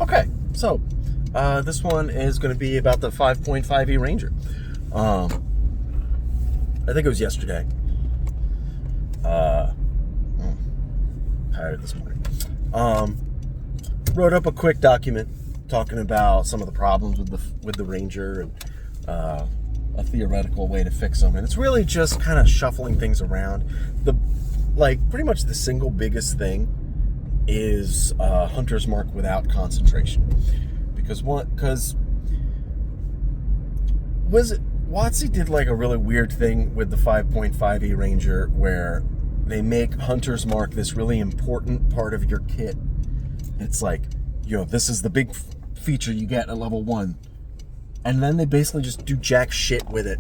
Okay, so this one is going to be about the 5.5e Ranger. I think it was yesterday. Tired this morning. Wrote up a quick document talking about some of the problems with the Ranger and a theoretical way to fix them. And it's really just kind of shuffling things around. Pretty much the single biggest thing is Hunter's Mark without concentration. Because WotC did like a really weird thing with the 5.5e Ranger where they make Hunter's Mark this really important part of your kit. It's like, this is the big feature you get at level 1. And then they basically just do jack shit with it.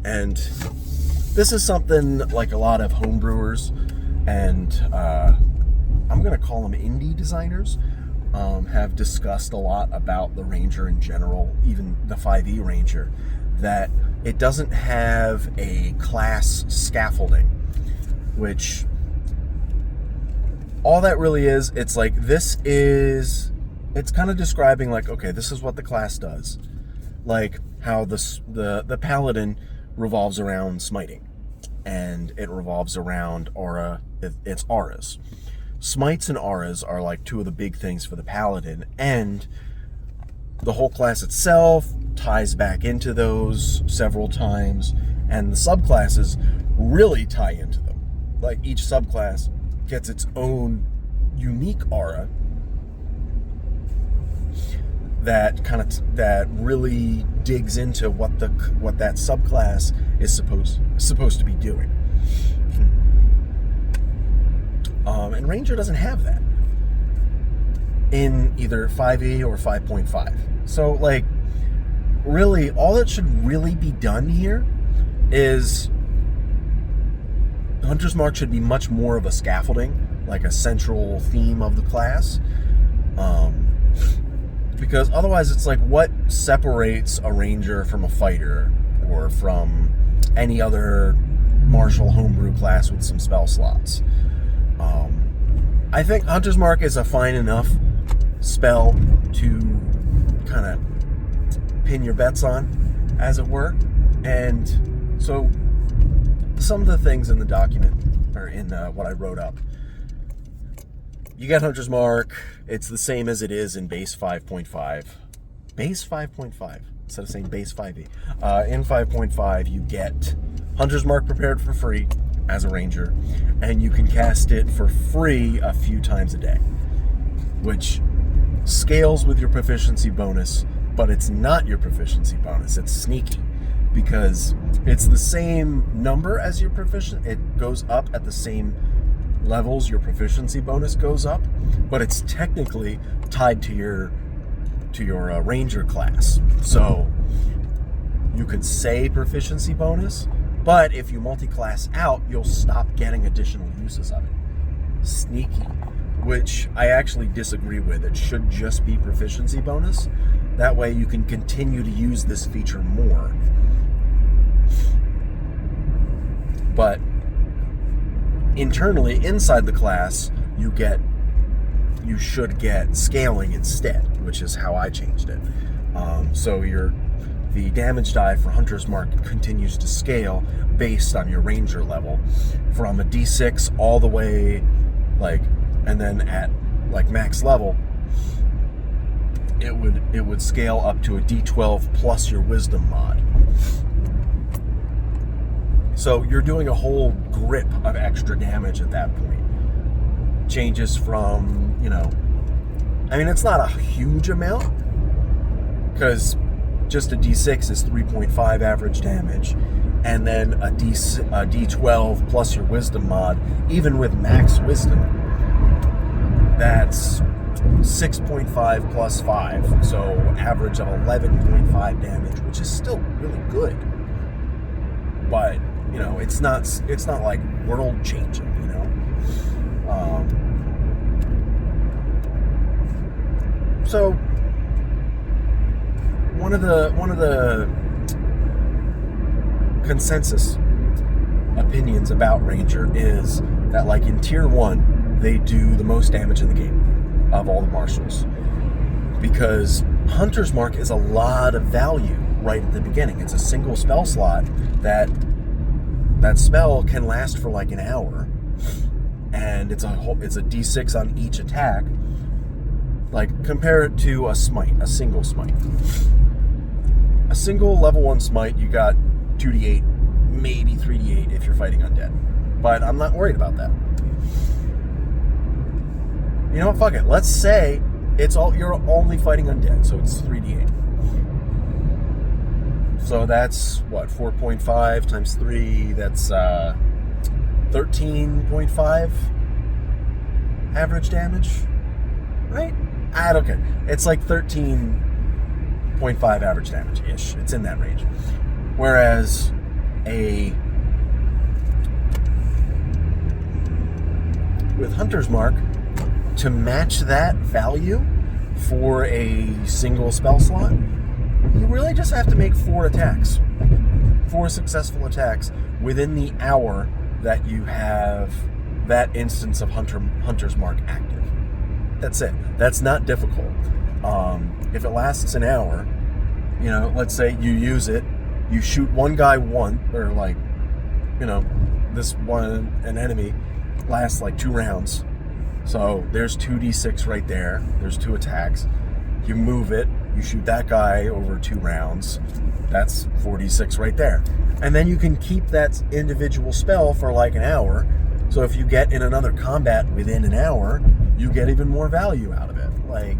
And this is something like a lot of homebrewers and I'm going to call them indie designers have discussed a lot about the Ranger in general, even the 5e Ranger, that it doesn't have a class scaffolding, which all that really is, it's like it's kind of describing like, okay, this is what the class does. Like how the Paladin revolves around smiting, and it revolves around aura, it's auras. Smites and auras are like two of the big things for the Paladin, and the whole class itself ties back into those several times, and the subclasses really tie into them. Like each subclass gets its own unique aura that really digs into what that subclass is supposed to be doing. And Ranger doesn't have that in either 5e or 5.5. So, like, really, all that should really be done here is Hunter's Mark should be much more of a scaffolding, like a central theme of the class. Because otherwise, it's like, what separates a Ranger from a fighter or from any other martial homebrew class with some spell slots? I think Hunter's Mark is a fine enough spell to kind of pin your bets on, as it were. And so some of the things in the document, or in what I wrote up, you get Hunter's Mark. It's the same as it is in base 5.5. Base 5.5, instead of saying base 5e. In 5.5, you get Hunter's Mark prepared for free as a Ranger, and you can cast it for free a few times a day, which scales with your proficiency bonus, but it's not your proficiency bonus. It's sneaky, because it's the same number as your proficiency. It goes up at the same levels your proficiency bonus goes up, but it's technically tied to your Ranger class. So you could say proficiency bonus, but if you multi-class out, you'll stop getting additional uses of it. Sneaky, which I actually disagree with. It should just be proficiency bonus. That way you can continue to use this feature more. But internally, inside the class, you should get scaling instead, which is how I changed it. So the damage die for Hunter's Mark continues to scale based on your Ranger level, from a D6 all the way, and then at max level, it would scale up to a D12 plus your Wisdom mod. So you're doing a whole grip of extra damage at that point. Changes from, it's not a huge amount, because just a D6 is 3.5 average damage, and then a D12 plus your Wisdom mod, even with max Wisdom, that's 6.5 plus 5, so average of 11.5 damage, which is still really good. But it's not like world changing, So one of the consensus opinions about Ranger is that, like, in tier 1, they do the most damage in the game. of all the marshals, because Hunter's Mark is a lot of value right at the beginning. It's a single spell slot that spell can last for like an hour, and it's a d6 on each attack. Like, compare it to a smite, a single smite. A single level 1 smite, you got 2d8, maybe 3d8 if you're fighting undead. But I'm not worried about that. You know what, fuck it. Let's say you're only fighting undead, so it's 3d8. So that's, what, 4.5 times 3, that's 13.5 average damage, right? I don't care. It's like 13.5 average damage-ish. It's in that range. Whereas with Hunter's Mark, to match that value for a single spell slot, you really just have to make 4 attacks. 4 successful attacks within the hour that you have that instance of Hunter's Mark active. That's it. That's not difficult. If it lasts an hour, you know, let's say you use it, you shoot one guy or like, you know, an enemy lasts like 2 rounds. So there's 2d6 right there. There's 2 attacks. You move it, you shoot that guy over 2 rounds. That's 4d6 right there. And then you can keep that individual spell for like an hour. So if you get in another combat within an hour, you get even more value out of it. Like,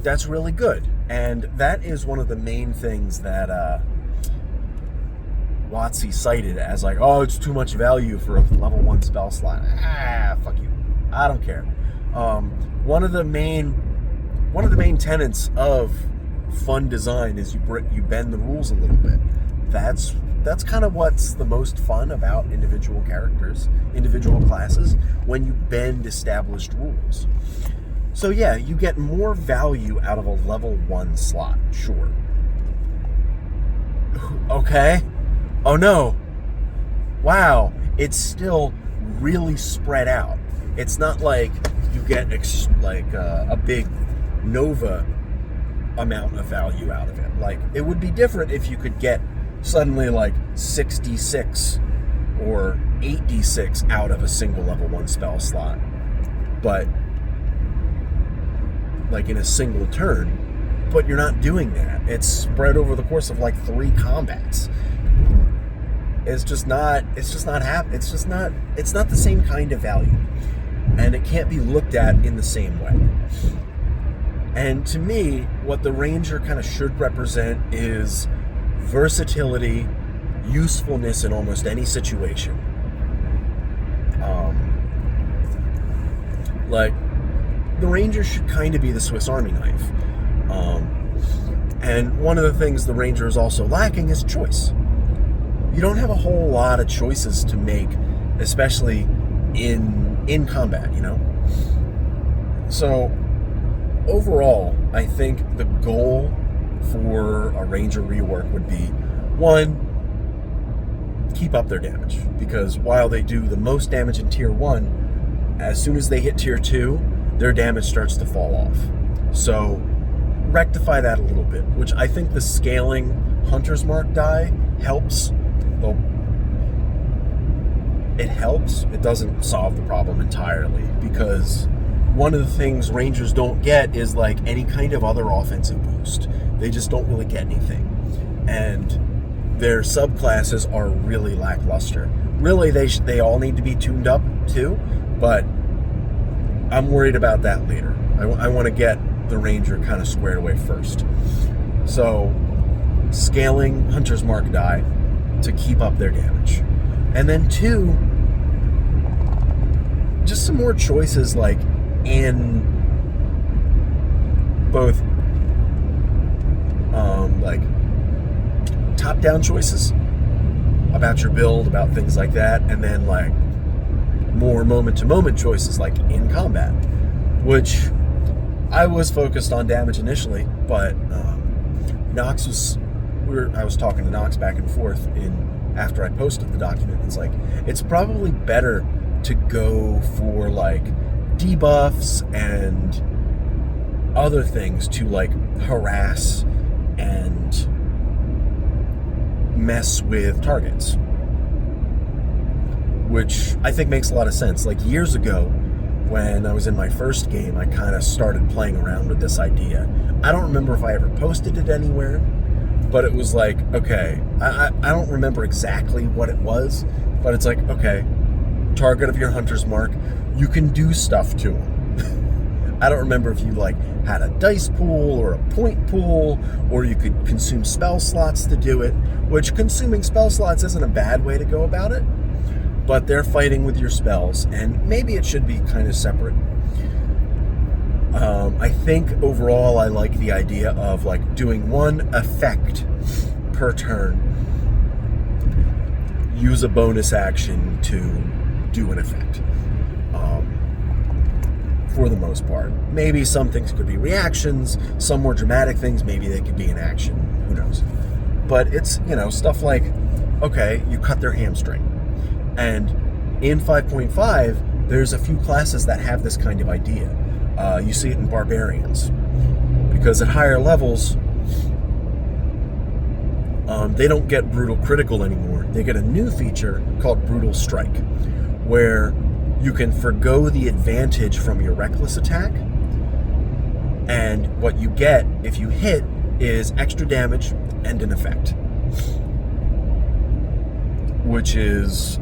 that's really good. And that is one of the main things that WotC cited as like, oh, it's too much value for a level 1 spell slot. Fuck you. I don't care. One of the main tenets of fun design is you bend the rules a little bit. That's kind of what's the most fun about individual characters, individual classes, when you bend established rules. So yeah, you get more value out of a level 1 slot, sure. Okay. Oh no. Wow. It's still really spread out. It's not like you get a big Nova amount of value out of it. Like, it would be different if you could get suddenly like 6d6 or 8d6 out of a single level 1 spell slot. But like in a single turn. But you're not doing that. It's spread over the course of like 3 combats. It's not the same kind of value. And it can't be looked at in the same way. And to me, what the Ranger kind of should represent is versatility, usefulness in almost any situation. Like, the Ranger should kind of be the Swiss Army knife. And one of the things the Ranger is also lacking is choice. You don't have a whole lot of choices to make, especially in combat, you know? So, overall, I think the goal for a Ranger rework would be, 1, keep up their damage. Because while they do the most damage in Tier 1, as soon as they hit Tier 2, their damage starts to fall off. So, rectify that a little bit, which I think the scaling Hunter's Mark die helps. Well, it helps. It doesn't solve the problem entirely, because one of the things Rangers don't get is like any kind of other offensive boost. They just don't really get anything. And their subclasses are really lackluster. Really, they all need to be tuned up too, but I'm worried about that later. I want to get the Ranger kind of squared away first. So, scaling Hunter's Mark die to keep up their damage. And then 2, just some more choices like in both like top-down choices about your build, about things like that, and then like more moment-to-moment choices like in combat, which I was focused on damage initially, but Nox I was talking to Nox back and forth after I posted the document. It's like, it's probably better to go for like debuffs and other things to like harass and mess with targets, which I think makes a lot of sense. Like years ago, when I was in my first game, I kind of started playing around with this idea. I don't remember if I ever posted it anywhere, but it was like, okay, I don't remember exactly what it was, but it's like, okay, target of your hunter's mark, you can do stuff to them. I don't remember if you like had a dice pool or a point pool, or you could consume spell slots to do it, which consuming spell slots isn't a bad way to go about it, but they're fighting with your spells, and maybe it should be kind of separate. I think overall I like the idea of like doing one effect per turn, use a bonus action to do an effect. For the most part. Maybe some things could be reactions, some more dramatic things, maybe they could be an action, who knows. But it's, stuff like, okay, you cut their hamstring. And in 5.5, there's a few classes that have this kind of idea. You see it in barbarians. Because at higher levels, they don't get brutal critical anymore. They get a new feature called brutal strike, where you can forgo the advantage from your reckless attack, and what you get if you hit is extra damage and an effect, which is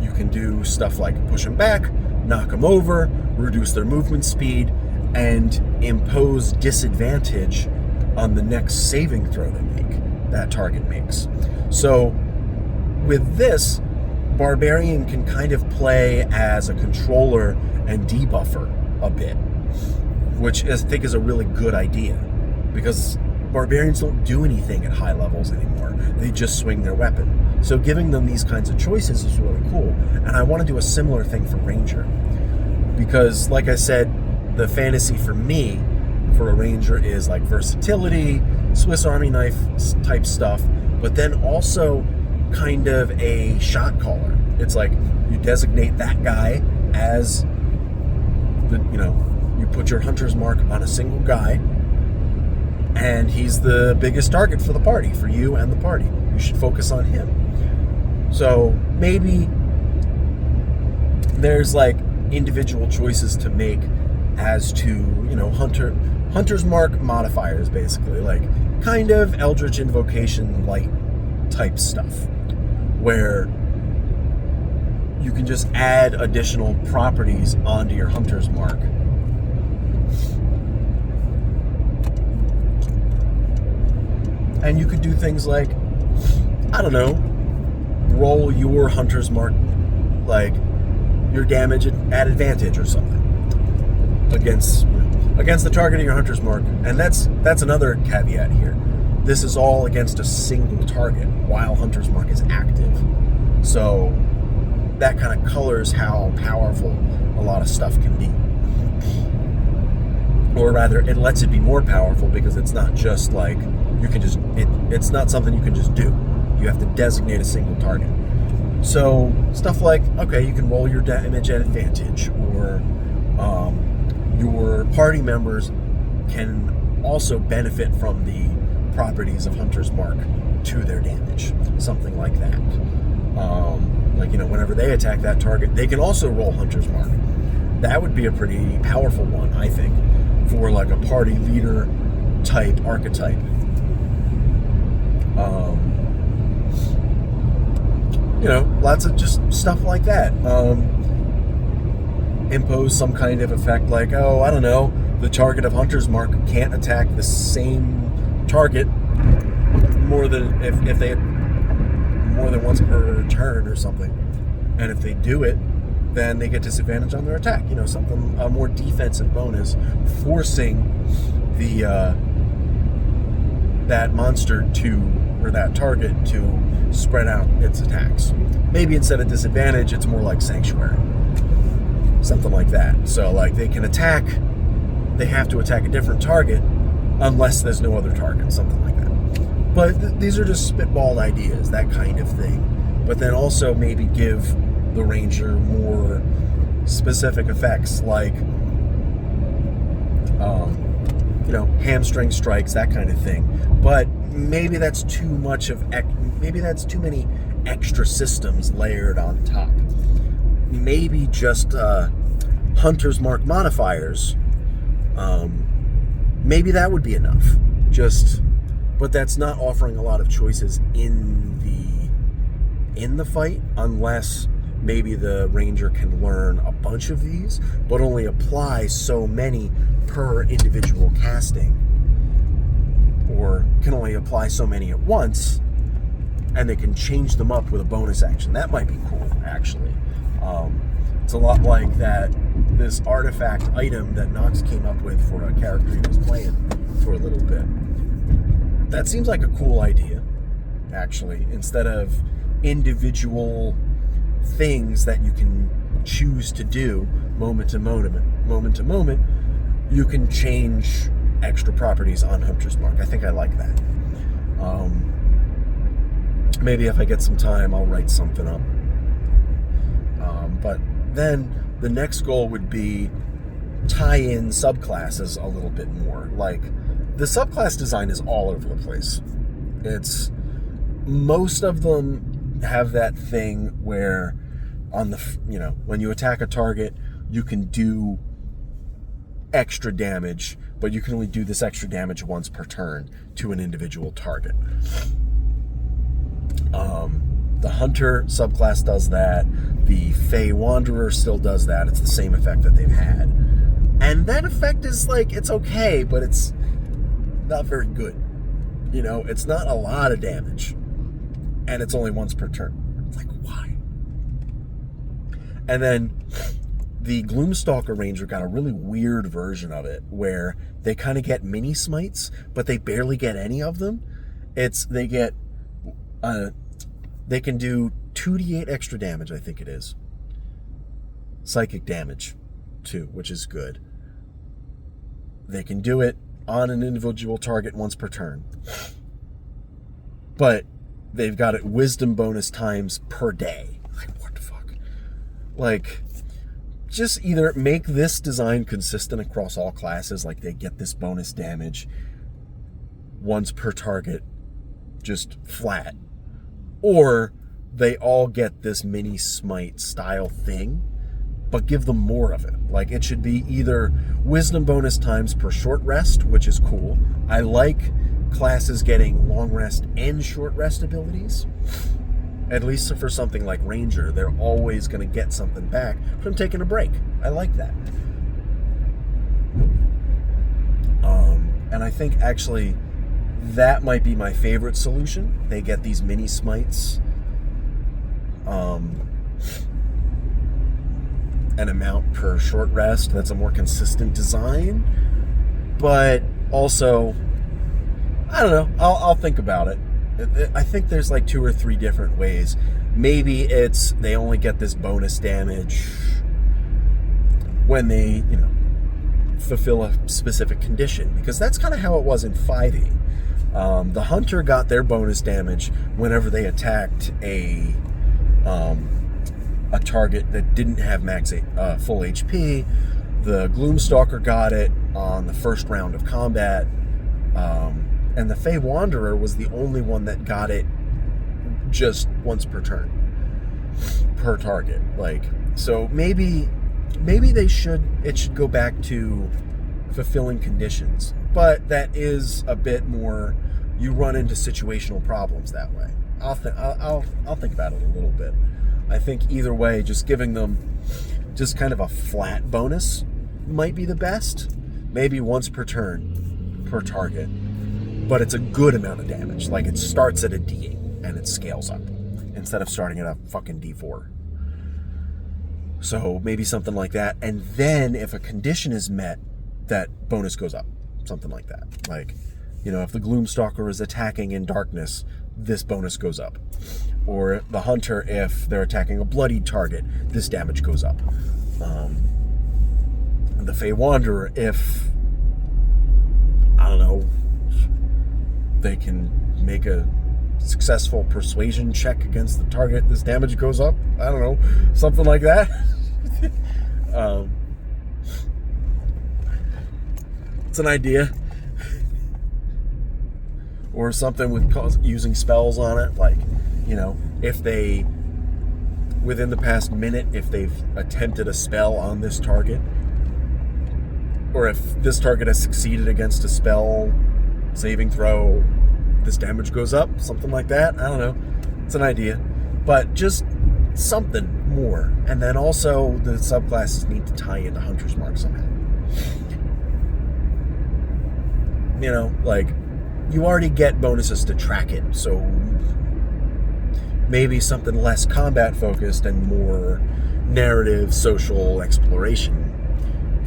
you can do stuff like push them back, knock them over, reduce their movement speed, and impose disadvantage on the next saving throw that target makes. So with this, Barbarian can kind of play as a controller and debuffer a bit, which I think is a really good idea, because Barbarians don't do anything at high levels anymore. They just swing their weapon. So giving them these kinds of choices is really cool. And I want to do a similar thing for Ranger, because like I said, the fantasy for me for a Ranger is like versatility, Swiss Army knife type stuff, but then also kind of a shot caller. It's like you designate that guy as you put your hunter's mark on a single guy, and he's the biggest target for the party, for you and the party. You should focus on him. So maybe there's like individual choices to make as to, hunter's mark modifiers, basically, like kind of Eldritch Invocation light type stuff, where you can just add additional properties onto your hunter's mark. And you could do things like, I don't know, roll your hunter's mark, like your damage at advantage or something against the target of your hunter's mark. And that's another caveat here. This is all against a single target while hunter's mark is active. So that kind of colors how powerful a lot of stuff can be. Or rather, it lets it be more powerful, because it's not just like it's not something you can just do. You have to designate a single target. So stuff like, okay, you can roll your damage at advantage, or your party members can also benefit from the properties of hunter's mark to their damage, something like that. Whenever they attack that target, they can also roll hunter's mark. That would be a pretty powerful one, I think, for like a party leader type archetype. Lots of just stuff like that. Impose some kind of effect like, oh, I don't know, the target of hunter's mark can't attack the same target more than if they more than once per turn or something. And if they do it, then they get disadvantage on their attack. Something, a more defensive bonus, forcing the that monster or that target to spread out its attacks. Maybe instead of disadvantage, it's more like sanctuary. Something like that. So like they can attack, they have to attack a different target unless there's no other target, something like that. But these are just spitballed ideas, that kind of thing. But then also maybe give the Ranger more specific effects like, hamstring strikes, that kind of thing. But maybe that's too much of, maybe that's too many extra systems layered on top. Maybe just Hunter's Mark modifiers. Maybe that would be enough. But that's not offering a lot of choices in the fight, unless maybe the ranger can learn a bunch of these, but only apply so many per individual casting, or can only apply so many at once, and they can change them up with a bonus action. That might be cool, actually. It's a lot like this artifact item that Nox came up with for a character he was playing for a little bit. That seems like a cool idea, actually. Instead of individual things that you can choose to do moment to moment, you can change extra properties on Hunter's Mark. I think I like that. Maybe if I get some time, I'll write something up. But then the next goal would be tie in subclasses a little bit more. Like, the subclass design is all over the place. Most of them have that thing where when you attack a target, you can do extra damage, but you can only do this extra damage once per turn to an individual target. The Hunter subclass does that. The Fey Wanderer still does that. It's the same effect that they've had. And that effect is it's okay, but it's not very good. It's not a lot of damage. And it's only once per turn. It's why? And then the Gloomstalker Ranger got a really weird version of it, where they kind of get mini smites, but they barely get any of them. They can do 2d8 extra damage, I think it is. Psychic damage, too, which is good. They can do it on an individual target once per turn. But they've got it wisdom bonus times per day. What the fuck? Just either make this design consistent across all classes, they get this bonus damage once per target, just flat. Or they all get this mini smite style thing, but give them more of it. It should be either wisdom bonus times per short rest, which is cool. I like classes getting long rest and short rest abilities. At least for something like Ranger, they're always going to get something back from taking a break. I like that. And I think actually that might be my favorite solution. They get these mini smites. An amount per short rest. That's a more consistent design. But also, I don't know. I'll think about it. I think there's 2 or 3 different ways. Maybe it's they only get this bonus damage when they, fulfill a specific condition, because that's kind of how it was in 5e. The Hunter got their bonus damage whenever they attacked a target that didn't have full HP. The Gloomstalker got it on the first round of combat. And the Fey Wanderer was the only one that got it just once per turn, per target. So maybe it should go back to fulfilling conditions, but that is a bit more, you run into situational problems that way. I'll think about it a little bit. I think either way, just giving them just kind of a flat bonus might be the best. Maybe once per turn, per target. But it's a good amount of damage. It starts at a D8 and it scales up instead of starting at a fucking D4. So maybe something like that. And then if a condition is met, that bonus goes up. Something like that. If the Gloomstalker is attacking in darkness, this bonus goes up. Or the Hunter, if they're attacking a bloodied target, this damage goes up. The Fey Wanderer, if, I don't know, they can make a successful persuasion check against the target, this damage goes up. I don't know, something like that. Um, it's an idea. Or something with using spells on it, like, if they, within the past minute, if they've attempted a spell on this target, or if this target has succeeded against a spell saving throw, this damage goes up, something like that. I don't know. It's an idea. But just something more. And then also the subclasses need to tie into Hunter's Mark somehow. Like, you already get bonuses to track it, so maybe something less combat focused and more narrative, social exploration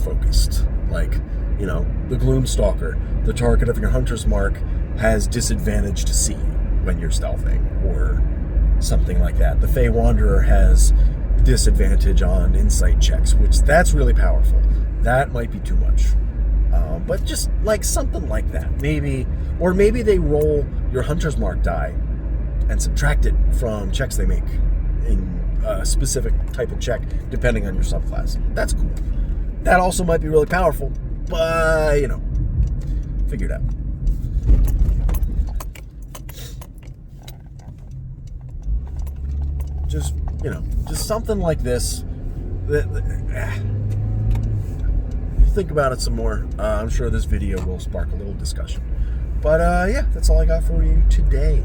focused. Like, the Gloomstalker, the target of your Hunter's Mark has disadvantage to see when you're stealthing, or something like that. The Fey Wanderer has disadvantage on insight checks, which that's really powerful. That might be too much. But just like something like that. Maybe they roll your Hunter's Mark die and subtract it from checks they make in a specific type of check, depending on your subclass. That's cool. That also might be really powerful, but, figure it out. Just something like this. Think about it some more. I'm sure this video will spark a little discussion. But yeah, that's all I got for you today.